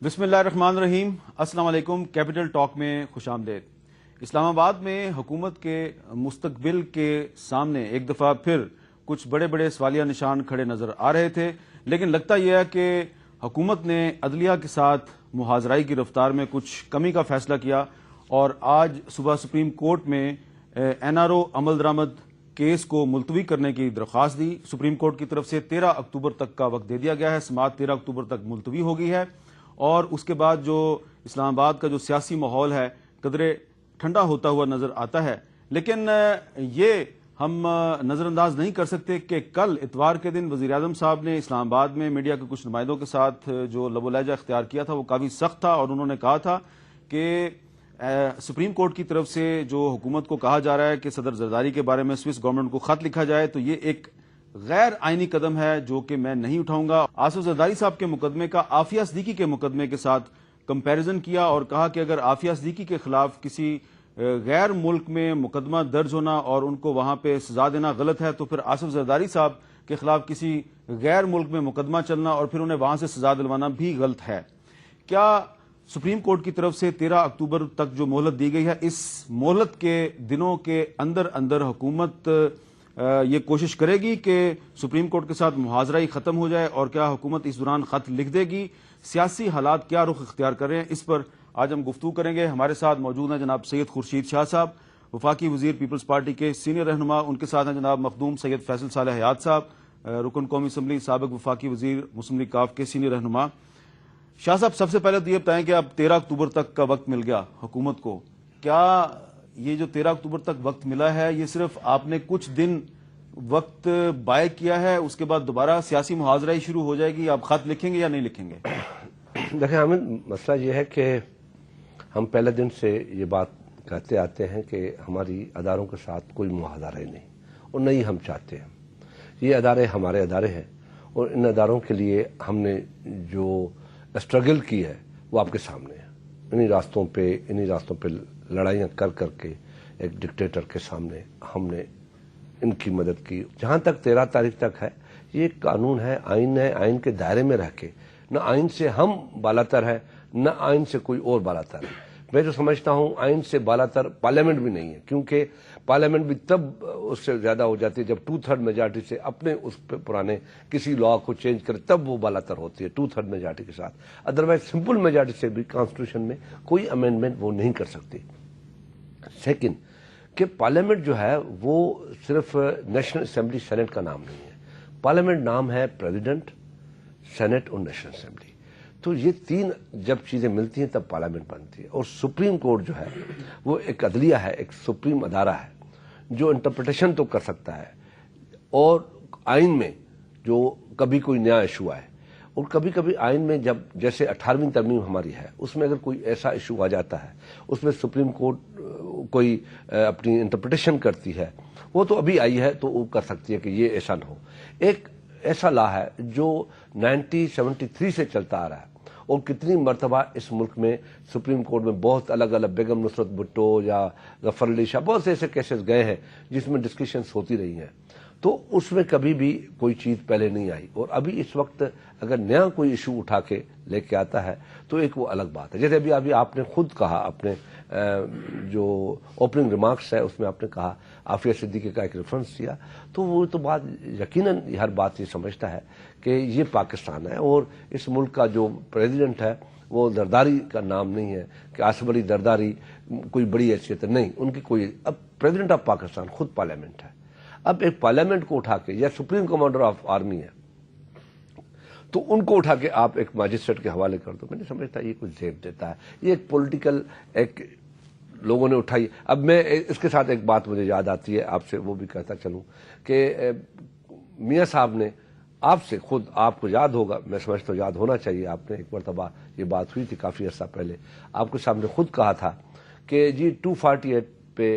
بسم اللہ الرحمن الرحیم۔ السلام علیکم۔ کیپٹل ٹاک میں خوش آمدید۔ اسلام آباد میں حکومت کے مستقبل کے سامنے ایک دفعہ پھر کچھ بڑے بڑے سوالیہ نشان کھڑے نظر آ رہے تھے، لیکن لگتا یہ ہے کہ حکومت نے عدلیہ کے ساتھ محاذرائی کی رفتار میں کچھ کمی کا فیصلہ کیا اور آج صبح سپریم کورٹ میں این آر او عمل درآمد کیس کو ملتوی کرنے کی درخواست دی۔ سپریم کورٹ کی طرف سے 13 اکتوبر تک کا وقت دے دیا گیا ہے۔ سماعت 13 اکتوبر تک ملتوی ہو گئی ہے اور اس کے بعد جو اسلام آباد کا جو سیاسی ماحول ہے قدرے ٹھنڈا ہوتا ہوا نظر آتا ہے، لیکن یہ ہم نظر انداز نہیں کر سکتے کہ کل اتوار کے دن وزیر اعظم صاحب نے اسلام آباد میں میڈیا کے کچھ نمائندوں کے ساتھ جو لب و لہجہ اختیار کیا تھا وہ کافی سخت تھا، اور انہوں نے کہا تھا کہ سپریم کورٹ کی طرف سے جو حکومت کو کہا جا رہا ہے کہ صدر زرداری کے بارے میں سوئس گورنمنٹ کو خط لکھا جائے تو یہ ایک غیر آئینی قدم ہے جو کہ میں نہیں اٹھاؤں گا۔ آصف زرداری صاحب کے مقدمے کا عافیہ صدیقی کے مقدمے کے ساتھ کمپیریزن کیا اور کہا کہ اگر عافیہ صدیقی کے خلاف کسی غیر ملک میں مقدمہ درج ہونا اور ان کو وہاں پہ سزا دینا غلط ہے تو پھر آصف زرداری صاحب کے خلاف کسی غیر ملک میں مقدمہ چلنا اور پھر انہیں وہاں سے سزا دلوانا بھی غلط ہے۔ کیا سپریم کورٹ کی طرف سے 13 اکتوبر تک جو مہلت دی گئی ہے، اس مہلت کے دنوں کے اندر اندر حکومت یہ کوشش کرے گی کہ سپریم کورٹ کے ساتھ محاذرائی ختم ہو جائے، اور کیا حکومت اس دوران خط لکھ دے گی؟ سیاسی حالات کیا رخ اختیار کر رہے ہیں، اس پر آج ہم گفتگو کریں گے۔ ہمارے ساتھ موجود ہیں جناب سید خورشید شاہ صاحب، وفاقی وزیر پیپلز پارٹی کے سینئر رہنما، ان کے ساتھ ہیں جناب مخدوم سید فیصل صالح حیات صاحب، رکن قومی اسمبلی، سابق وفاقی وزیر مسلم لیگ کاف کے سینئر رہنما۔ شاہ صاحب، سب سے پہلے تو یہ بتائیں کہ اب 13 اکتوبر تک کا وقت مل گیا حکومت کو، کیا یہ جو 13 اکتوبر تک وقت ملا ہے یہ صرف آپ نے کچھ دن وقت بائے کیا ہے، اس کے بعد دوبارہ سیاسی محاذرائی شروع ہو جائے گی؟ آپ خط لکھیں گے یا نہیں لکھیں گے؟ دیکھیں حامد، مسئلہ یہ ہے کہ ہم پہلے دن سے یہ بات کہتے آتے ہیں کہ ہماری اداروں کے ساتھ کوئی محاذرہ نہیں، اور نہیں ہم چاہتے ہیں۔ یہ ادارے ہمارے ادارے ہیں اور ان اداروں کے لیے ہم نے جو اسٹرگل کی ہے وہ آپ کے سامنے ہے۔ انہی راستوں پہ لڑائیاں کر کر کے ایک ڈکٹیٹر کے سامنے ہم نے ان کی مدد کی۔ جہاں تک 13 تاریخ تک ہے، یہ قانون ہے، آئین ہے، آئین کے دائرے میں رہ کے نہ آئین سے ہم بالاتر ہے نہ آئین سے کوئی اور بالاتر ہے۔ میں جو سمجھتا ہوں آئین سے بالاتر پارلیمنٹ بھی نہیں ہے، کیونکہ پارلیمنٹ بھی تب اس سے زیادہ ہو جاتی ہے جب 2/3 میجارٹی سے اپنے اس پرانے کسی لا کو چینج کرے، تب وہ بالاتر ہوتی ہے 2/3 میجارٹی کے ساتھ۔ ادروائز سمپل میجارٹی سے بھی کانسٹیٹیوشن میں کوئی امینڈمنٹ وہ نہیں کر سکتی۔ سیکنڈ کہ پارلیمنٹ جو ہے وہ صرف نیشنل اسمبلی سینٹ کا نام نہیں ہے، پارلیمنٹ نام ہے پریزیڈنٹ، سینٹ اور نیشنل اسمبلی۔ تو یہ تین جب چیزیں ملتی ہیں تب پارلیمنٹ بنتی ہے، اور سپریم کورٹ جو ہے وہ ایک عدلیہ ہے، ایک سپریم ادارہ ہے جو انٹرپریٹیشن تو کر سکتا ہے، اور آئین میں جو کبھی کوئی نیا ایشو آئے، اور کبھی کبھی آئین میں جب جیسے 18ویں ترمیم ہماری ہے اس میں اگر کوئی ایسا ایشو آ جاتا ہے، اس میں سپریم کورٹ کوئی اپنی انٹرپریٹیشن کرتی ہے، وہ تو ابھی آئی ہے تو وہ کر سکتی ہے کہ یہ ایسا نہ ہو۔ ایک ایسا لا ہے جو 1973 سے چلتا آ رہا ہے، اور کتنی مرتبہ اس ملک میں سپریم کورٹ میں بہت الگ الگ بیگم نصرت بھٹو یا ظفر علی شاہ بہت سے ایسے کیسز گئے ہیں جس میں ڈسکشنز ہوتی رہی ہیں، تو اس میں کبھی بھی کوئی چیز پہلے نہیں آئی۔ اور ابھی اس وقت اگر نیا کوئی ایشو اٹھا کے لے کے آتا ہے تو ایک وہ الگ بات ہے۔ جیسے ابھی آپ نے خود کہا، اپنے جو اوپننگ ریمارکس ہے اس میں آپ نے کہا، عافیہ صدیقی کا ایک ریفرنس دیا، تو وہ تو بات یقیناً ہر بات یہ سمجھتا ہے کہ یہ پاکستان ہے، اور اس ملک کا جو پریزیڈنٹ ہے وہ زرداری کا نام نہیں ہے کہ آصف علی زرداری کوئی بڑی حیثیت ہے، نہیں، ان کی کوئی، اب پریزیڈنٹ آف پاکستان خود پارلیمنٹ ہے۔ اب ایک پارلیمنٹ کو اٹھا کے، یا سپریم کمانڈر آف آرمی ہے تو ان کو اٹھا کے آپ ایک ماجسٹریٹ کے حوالے کر دو، میں نہیں سمجھتا یہ کچھ زیب دیتا ہے۔ یہ ایک پولیٹیکل ایک لوگوں نے اٹھائی۔ اب میں اس کے ساتھ ایک بات مجھے یاد آتی ہے، آپ سے وہ بھی کہتا چلوں کہ میاں صاحب نے آپ سے خود، آپ کو یاد ہوگا، میں سمجھتا ہوں یاد ہونا چاہیے، آپ نے ایک مرتبہ یہ بات ہوئی تھی کافی عرصہ پہلے، آپ کے سامنے خود کہا تھا کہ جی 248 پہ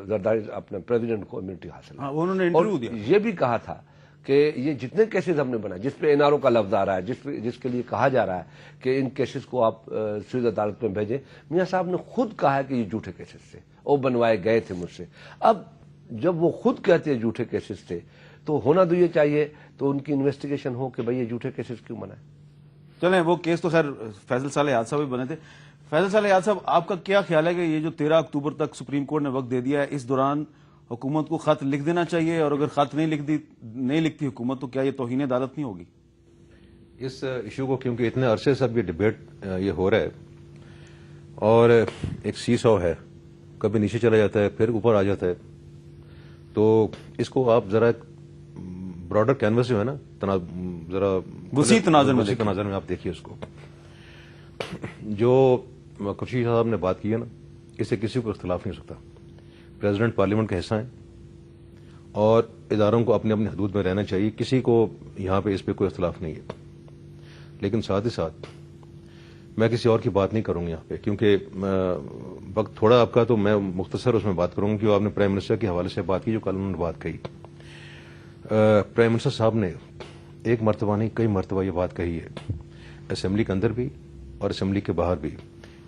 زرداری اپنے پریزیڈنٹ کو امیونٹی حاصل ہے، انہوں نے انٹرویو دیا، یہ بھی کہا تھا کہ یہ جتنے کیسز ہم نے بنائے جس پہ این آر او کا لفظ آ رہا ہے، جس کے لیے کہا جا رہا ہے کہ ان کیسز کو آپ سوئس عدالت میں بھیجیں، میاں صاحب نے خود کہا ہے کہ یہ جھوٹے کیسز تھے، وہ بنوائے گئے تھے مجھ سے۔ اب جب وہ خود کہتے ہیں جھوٹے کیسز تھے تو ہونا تو یہ چاہیے تو ان کی انویسٹیگیشن ہو کہ بھئی یہ جھوٹے کیسز کیوں بنائے۔ چلیں وہ کیس تو خیر فیصل صالح حیات صاحب بھی بنے تھے. فیصل صالح حیات صاحب آپ کا کیا خیال ہے کہ یہ جو 13 اکتوبر تک سپریم کورٹ نے وقت دے دیا ہے اس دوران حکومت کو خط لکھ دینا چاہیے, اور اگر خط نہیں لکھتی حکومت تو کیا یہ توہین عدالت نہیں ہوگی؟ اس ایشو کو کیونکہ اتنے عرصے سے اب یہ ڈبیٹ یہ ہو رہا ہے اور ایک سی سو ہے, کبھی نیچے چلا جاتا ہے پھر اوپر آ جاتا ہے, تو اس کو آپ ذرا براڈر کینوس جو ہے نا ذرا وسیع تناظر میں آپ دیکھیے اس کو. جو خورشید صاحب نے بات کی ہے نا, اس سے کسی کو اختلاف نہیں ہو سکتا. پریزیڈنٹ پارلیمنٹ کا حصہ ہیں اور اداروں کو اپنی اپنی حدود میں رہنا چاہیے, کسی کو یہاں پہ اس پہ کوئی اختلاف نہیں ہے. لیکن ساتھ ہی ساتھ میں کسی اور کی بات نہیں کروں گا یہاں پہ, کیونکہ وقت تھوڑا آپ کا, تو میں مختصر اس میں بات کروں گا کہ آپ نے پرائم منسٹر کے حوالے سے بات کی جو کل انہوں نے بات کہی. پرائم منسٹر صاحب نے ایک مرتبہ نہیں کئی مرتبہ یہ بات کہی ہے, اسمبلی کے اندر بھی اور اسمبلی کے باہر بھی,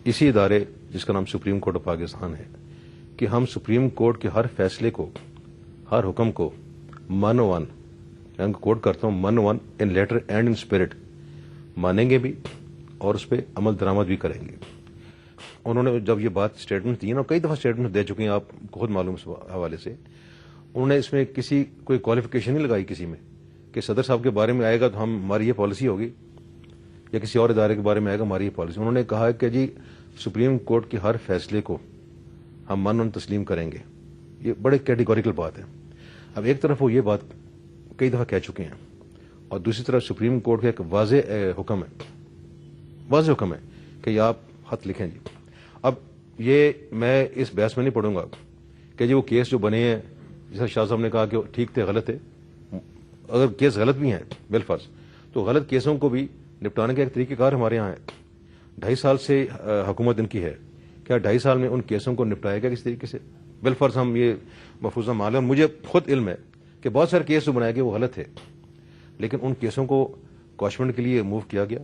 اسی ادارے جس کا نام سپریم کورٹ آف پاکستان ہے, کہ ہم سپریم کورٹ کے ہر فیصلے کو, ہر حکم کو من ون, میں کوٹ کرتا ہوں, من ون in letter and in spirit مانیں گے بھی اور اس پہ عمل درآمد بھی کریں گے. انہوں نے جب یہ بات اسٹیٹمنٹ دی نا, کئی دفعہ اسٹیٹمنٹ دے چکے ہیں, آپ کو خود معلوم اس حوالے سے, انہوں نے اس میں کسی کوئی کوالیفیکیشن نہیں لگائی کسی میں کہ صدر صاحب کے بارے میں آئے گا تو ہماری یہ پالیسی ہوگی, یا کسی اور ادارے کے بارے میں آئے گا ہماری یہ پالیسی. انہوں نے کہا کہ جی سپریم کورٹ کے ہر فیصلے کو ہم من تسلیم کریں گے. یہ بڑے کیٹیگوریکل بات ہے. اب ایک طرف وہ یہ بات کئی دفعہ کہہ چکے ہیں, اور دوسری طرف سپریم کورٹ کا ایک واضح حکم ہے کہ یہ آپ خط لکھیں جی. اب یہ میں اس بحث میں نہیں پڑھوں گا کہ جی وہ کیس جو بنے ہیں, جیسا شاہ صاحب نے کہا کہ ٹھیک تھے غلط ہے, اگر کیس غلط بھی ہیں بالفرض, تو غلط کیسوں کو بھی نپٹانے کا ایک طریقہ کار ہمارے یہاں ہے. 2.5 سال سے حکومت ان کی ہے, کیا 2.5 سال میں ان کیسوں کو نپٹایا گیا کس طریقے سے؟ بالفرض ہم یہ محفوظہ معلوم, مجھے خود علم ہے کہ بہت سارے کیس جو بنائے گئے وہ غلط ہے, لیکن ان کیسوں کو کوشمنٹ کے لیے موو کیا گیا,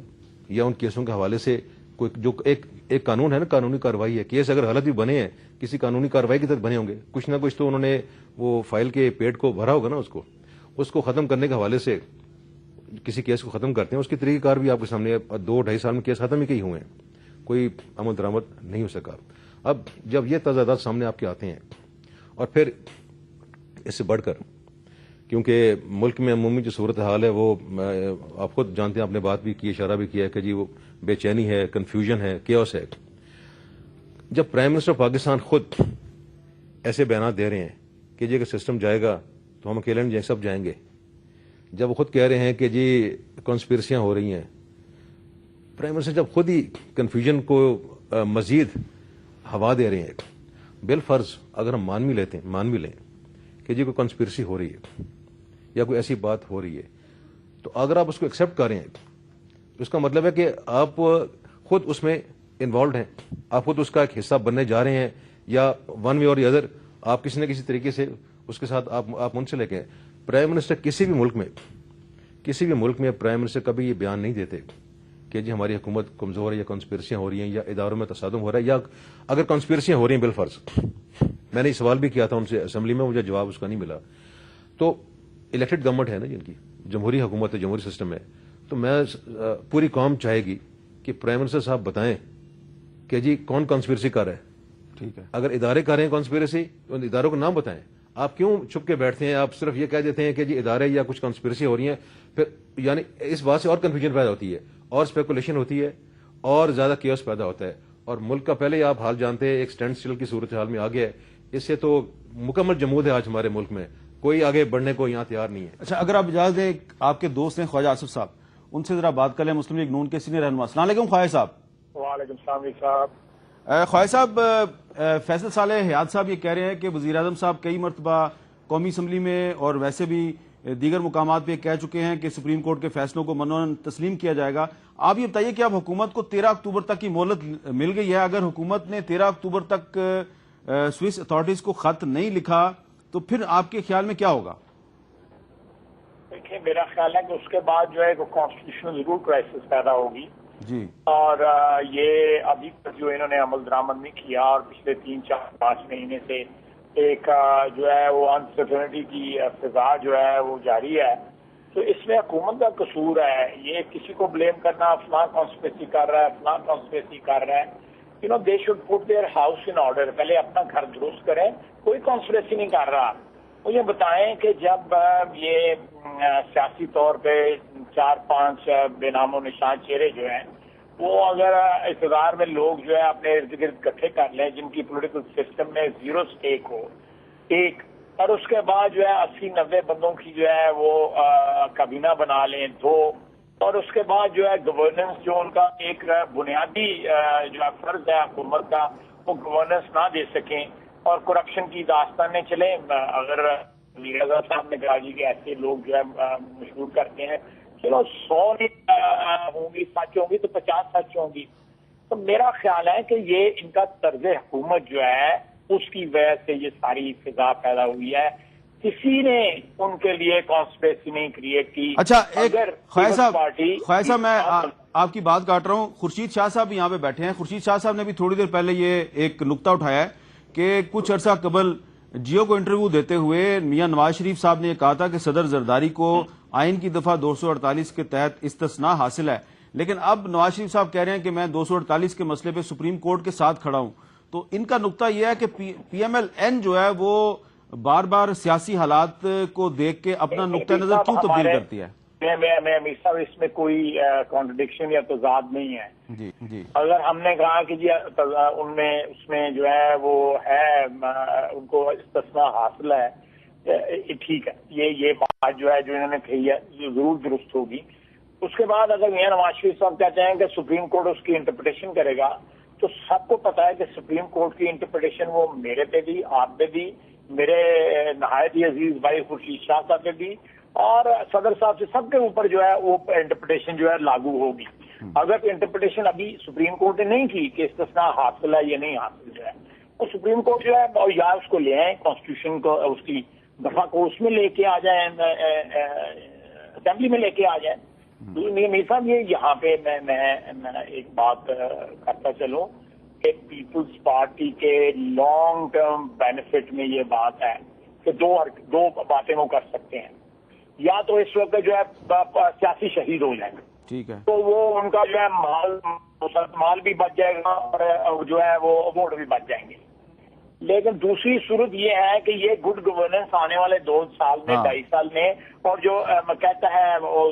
یا ان کیسوں کے حوالے سے کوئی جو ایک قانون ہے نا, قانونی کارروائی ہے. کیس اگر غلط بھی بنے ہیں کسی قانونی کارروائی کے تحت بنے ہوں گے, کچھ نہ کچھ تو انہوں نے وہ فائل کے پیٹ کو بھرا ہوگا نا, اس کو ختم کرنے کے حوالے سے کسی کیس کو ختم کرتے ہیں, اس کی طریقہ کار بھی آپ کے سامنے. 2-2.5 سال میں کیس ختم ہی کئی ہوئے ہیں, کوئی عمل درآمد نہیں ہو سکا. اب جب یہ تضادات سامنے آپ کے آتے ہیں, اور پھر اس سے بڑھ کر کیونکہ ملک میں عمومی جو صورتحال ہے وہ آپ خود جانتے ہیں, آپ نے بات بھی کی, اشارہ بھی کیا ہے کہ جی وہ بے چینی ہے, کنفیوژن ہے, کیوس ہے. جب پرائم منسٹر پاکستان خود ایسے بیانات دے رہے ہیں کہ جی اگر سسٹم جائے گا تو ہم اکیلے نہیں سب جائیں گے, جب وہ خود کہہ رہے ہیں کہ جی کانسپیرسیاں ہو رہی ہیں, پرائم منسٹر جب خود ہی کنفیوژن کو مزید ہوا دے رہے ہیں, بالفرض اگر ہم مان بھی لیں کہ جی کوئی کنسپیرسی ہو رہی ہے یا کوئی ایسی بات ہو رہی ہے, تو اگر آپ اس کو ایکسیپٹ کر رہے ہیں تو اس کا مطلب ہے کہ آپ خود اس میں انوالوڈ ہیں, آپ خود اس کا ایک حصہ بننے جا رہے ہیں, یا ون وے اور دی ادر آپ کسی نہ کسی طریقے سے اس کے ساتھ آپ منسلک ہیں. پرائم منسٹر کسی بھی ملک میں پرائم منسٹر کبھی یہ بیان نہیں دیتے کہ جی ہماری حکومت کمزور ہے, یا کانسپیرسیاں ہو رہی ہیں, یا اداروں میں تصادم ہو رہا ہے, یا اگر کانسپیرسیاں ہو رہی ہیں بالفرض. میں نے یہ سوال بھی کیا تھا ان سے اسمبلی میں, مجھے جواب اس کا نہیں ملا. تو الیکٹڈ گورنمنٹ ہے نا جن کی, جمہوری حکومت ہے, جمہوری سسٹم ہے, تو میں پوری قوم چاہے گی کہ پرائم منسٹر صاحب بتائیں کہ جی کون کانسپیرسی کر رہا ہے. ٹھیک ہے, اگر ادارے کر رہے ہیں کانسپیرسی, ان اداروں کا نام بتائیں. آپ کیوں چھپ کے بیٹھتے ہیں, آپ صرف یہ کہہ دیتے ہیں کہ جی ادارے یا کچھ کانسپیرسی ہو رہی ہیں, پھر یعنی اس بات سے اور کنفیوژن پیدا ہوتی ہے, اور اسپیکولیشن ہوتی ہے, اور زیادہ کیوس پیدا ہوتا ہے. اور ملک کا پہلے ہی آپ حال جانتے ہیں, ایک اسٹینڈ اسٹل کی صورتحال میں آ گیا ہے. اس سے تو مکمل جمود ہے آج ہمارے ملک میں, کوئی آگے بڑھنے کو یہاں تیار نہیں ہے. اچھا اگر آپ اجازت دیں, آپ کے دوست ہیں خواجہ آصف صاحب, ان سے ذرا بات کر لیں. مسلم لیگ نون کے سینئر رہنما. السلام علیکم خواجہ صاحب. وعلیکم السلام صاحب. خواجہ صاحب, فیصل صالح حیات صاحب یہ کہہ رہے ہیں کہ وزیر اعظم صاحب کئی مرتبہ قومی اسمبلی میں اور ویسے بھی دیگر مقامات پہ کہہ چکے ہیں کہ سپریم کورٹ کے فیصلوں کو منون تسلیم کیا جائے گا. آپ یہ بتائیے کہ اب حکومت کو 13 اکتوبر تک کی مہلت مل گئی ہے. اگر حکومت نے 13 اکتوبر تک سوئس اتھارٹیز کو خط نہیں لکھا تو پھر آپ کے خیال میں کیا ہوگا؟ دیکھیں, میرا خیال ہے کہ اس کے بعد جو ہے وہ کانسٹیٹیوشنل ضرور کرائسس پیدا ہوگی جی. اور یہ ابھی تک جو انہوں نے عمل درآمد نہیں کیا, اور پچھلے 3-4-5 مہینے سے ایک جو ہے وہ انسرٹنٹی کی فضا جو ہے وہ جاری ہے. تو اس میں حکومت کا قصور ہے. یہ کسی کو بلیم کرنا فلاں کانسپریسی کر رہا ہے فلاں کانسپریسی کر رہا ہے. They should put their house in order. پہلے اپنا گھر درست کریں. کوئی کانسپریسی نہیں کر رہا. مجھے بتائیں کہ جب یہ سیاسی طور پہ 4-5 بے نام و نشان چہرے جو ہیں وہ اگر اقتدار میں لوگ جو ہے اپنے ارد گرد اکٹھے کر لیں جن کی پولیٹیکل سسٹم میں زیرو سٹیک ہو ایک، اور اس کے بعد جو ہے 80-90 بندوں کی جو ہے وہ کابینہ بنا لیں 2، اور اس کے بعد جو ہے گورننس جو ان کا ایک بنیادی جو ہے فرض ہے حکومت کا وہ گورننس نہ دے سکیں اور کرپشن کی داستانیں چلیں. اگر وزیر اعظم صاحب نے کہا جی کہ ایسے لوگ جو ہے مشہور کرتے ہیں، چلو 100 ہوں گی سچ ہوں گی تو 50 سچ ہوں گی. تو میرا خیال ہے کہ یہ ان کا طرز حکومت جو ہے اس کی وجہ سے یہ ساری فضا پیدا ہوئی ہے. کسی نے ان کے لیے کانسپریسی نہیں کریٹ کی. اچھا ایک اگر خواجہ صاحب پارٹی میں آپ کی بات کاٹ رہا ہوں. خورشید شاہ صاحب یہاں پہ بیٹھے ہیں. خورشید شاہ صاحب نے بھی تھوڑی دیر پہلے یہ ایک نقطہ اٹھایا ہے کہ کچھ عرصہ قبل جیو کو انٹرویو دیتے ہوئے میاں نواز شریف صاحب نے یہ کہا تھا کہ صدر زرداری کو آئین کی دفعہ 248 کے تحت استثناء حاصل ہے، لیکن اب نواز شریف صاحب کہہ رہے ہیں کہ میں 248 کے مسئلے پہ سپریم کورٹ کے ساتھ کھڑا ہوں. تو ان کا نقطہ یہ ہے کہ پی ایم ایل این جو ہے وہ بار بار سیاسی حالات کو دیکھ کے اپنا نقطہ نظر کیوں تبدیل کرتی ہے؟ میں امیر صاحب اس میں کوئی کانٹرڈکشن یا تضاد نہیں ہے. جی جی اگر ہم نے کہا کہ جی ان میں اس میں جو ہے وہ ہے ان کو استثناء حاصل ہے، ٹھیک ہے، یہ بات جو ہے جو انہوں نے کہی ہے ضرور درست ہوگی. اس کے بعد اگر میاں نواز شریف صاحب کہتے ہیں کہ سپریم کورٹ اس کی انٹرپریٹیشن کرے گا، تو سب کو پتا ہے کہ سپریم کورٹ کی انٹرپریٹیشن وہ میرے پہ بھی، آپ پہ بھی، میرے نہایت ہی عزیز بھائی خورشید شاہ صاحب پہ بھی اور صدر صاحب سے سب کے اوپر جو ہے وہ انٹرپریٹیشن جو ہے لاگو ہوگی. اگر انٹرپریٹیشن ابھی سپریم کورٹ نے نہیں کی کہ استثناء حاصل ہے یا نہیں حاصل جو ہے، تو سپریم کورٹ جو ہے یا اس کو لے آئیں کانسٹیٹیوشن کو اس کی دفعہ کو اس میں لے کے آ جائیں، اسمبلی میں لے کے آ جائیں. میاں صاحب یہ یہاں پہ میں ایک بات کرتا چلوں کہ پیپلز پارٹی کے لانگ ٹرم بینیفٹ میں یہ بات ہے کہ دو باتیں وہ کر سکتے ہیں. یا تو اس وقت جو ہے سیاسی شہید ہو جائیں گے، ٹھیک ہے، تو وہ ان کا جو ہے مال بھی بچ جائے گا اور جو ہے وہ ووٹ بھی بچ جائیں گے. لیکن دوسری صورت یہ ہے کہ یہ گڈ گورننس آنے والے 2 سال میں 2.5 سال میں، اور جو کہتا ہے وہ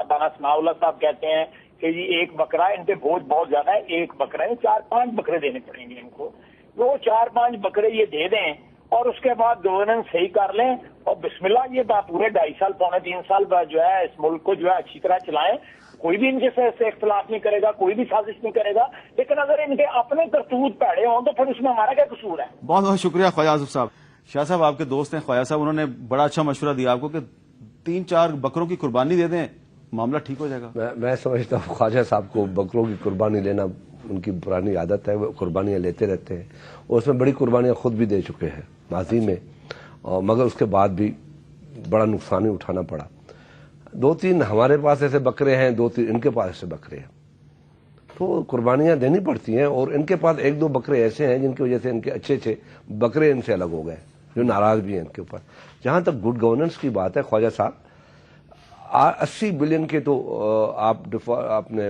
دانا ثناء اللہ صاحب کہتے ہیں کہ جی ایک بکرا ان پہ بوجھ بہت زیادہ ہے، ایک بکرا ہے 4-5 بکرے دینے پڑیں گے ان کو. وہ 4-5 بکرے یہ دے دیں اور اس کے بعد گورننس صحیح کر لیں اور بسم اللہ یہ بات پورے 2.5 سال 2.25 سال بعد جو ہے اس ملک کو جو ہے اچھی طرح چلائیں. کوئی بھی ان کے سے اختلاف نہیں کرے گا، کوئی بھی سازش نہیں کرے گا. لیکن اگر ان کے اپنے کرتوت پیڑے ہوں تو پھر اس میں ہمارا کیا قصور ہے؟ بہت بہت شکریہ خواجہ آصف صاحب. شاہ صاحب آپ کے دوست ہیں خواجہ صاحب، انہوں نے بڑا اچھا مشورہ دیا آپ کو کہ 3-4 بکروں کی قربانی دے دیں، معاملہ ٹھیک ہو جائے گا. میں سمجھتا ہوں خواجہ صاحب کو بکروں کی قربانی لینا ان کی پرانی عادت ہے، وہ قربانیاں لیتے رہتے ہیں اور اس میں بڑی قربانیاں خود بھی دے چکے ہیں ماضی میں، اور مگر اس کے بعد بھی بڑا نقصان ہی اٹھانا پڑا. 2-3 ہمارے پاس ایسے بکرے ہیں، 2-3 ان کے پاس ایسے بکرے ہیں، تو قربانیاں دینی پڑتی ہیں. اور ان کے پاس 1-2 بکرے ایسے ہیں جن کی وجہ سے ان کے اچھے بکرے ان سے الگ ہو گئے، جو ناراض بھی ہیں ان کے اوپر. جہاں تک گڈ گورننس کی بات ہے خواجہ صاحب، 80 بلین کے تو آپ نے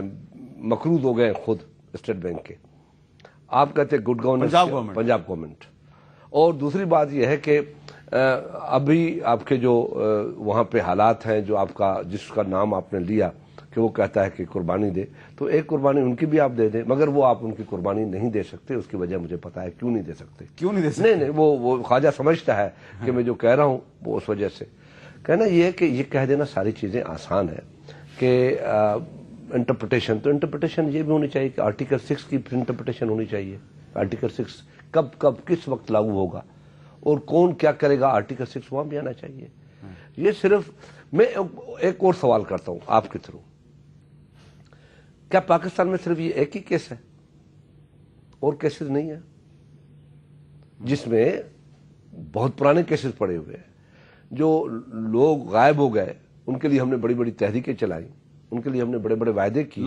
مقروض ہو گئے خود اسٹیٹ بینک کے. آپ کہتے ہیں گڈ گورننس پنجاب گورنمنٹ. اور دوسری بات یہ ہے کہ ابھی آپ کے جو وہاں پہ حالات ہیں، جو آپ کا جس کا نام آپ نے لیا کہ وہ کہتا ہے کہ قربانی دے، تو ایک قربانی ان کی بھی آپ دے دیں، مگر وہ آپ ان کی قربانی نہیں دے سکتے. اس کی وجہ مجھے پتا ہے کیوں نہیں دے سکتے. نہیں وہ خواجہ سمجھتا ہے کہ میں جو کہہ رہا ہوں وہ اس وجہ سے کہنا یہ ہے کہ یہ کہہ دینا ساری چیزیں آسان ہے کہ انٹرپریٹیشن، تو انٹرپریٹیشن یہ بھی ہونی چاہیے کہ آرٹیکل 6 کی انٹرپریٹیشن ہونی چاہیے. آرٹیکل 6 کب کس وقت لاگو ہوگا اور کون کیا کرے گا، آرٹیکل 6 وہاں بھی آنا چاہیے. یہ صرف میں ایک اور سوال کرتا ہوں آپ کے تھرو، کیا پاکستان میں صرف یہ ایک ہی کیس ہے اور کیسز نہیں ہے؟ جس میں بہت پرانے کیسز پڑے ہوئے ہیں، جو لوگ غائب ہو گئے ان کے لیے ہم نے بڑی بڑی تحریکیں چلائی، ان کے لیے ہم نے بڑے بڑے وعدے کیے.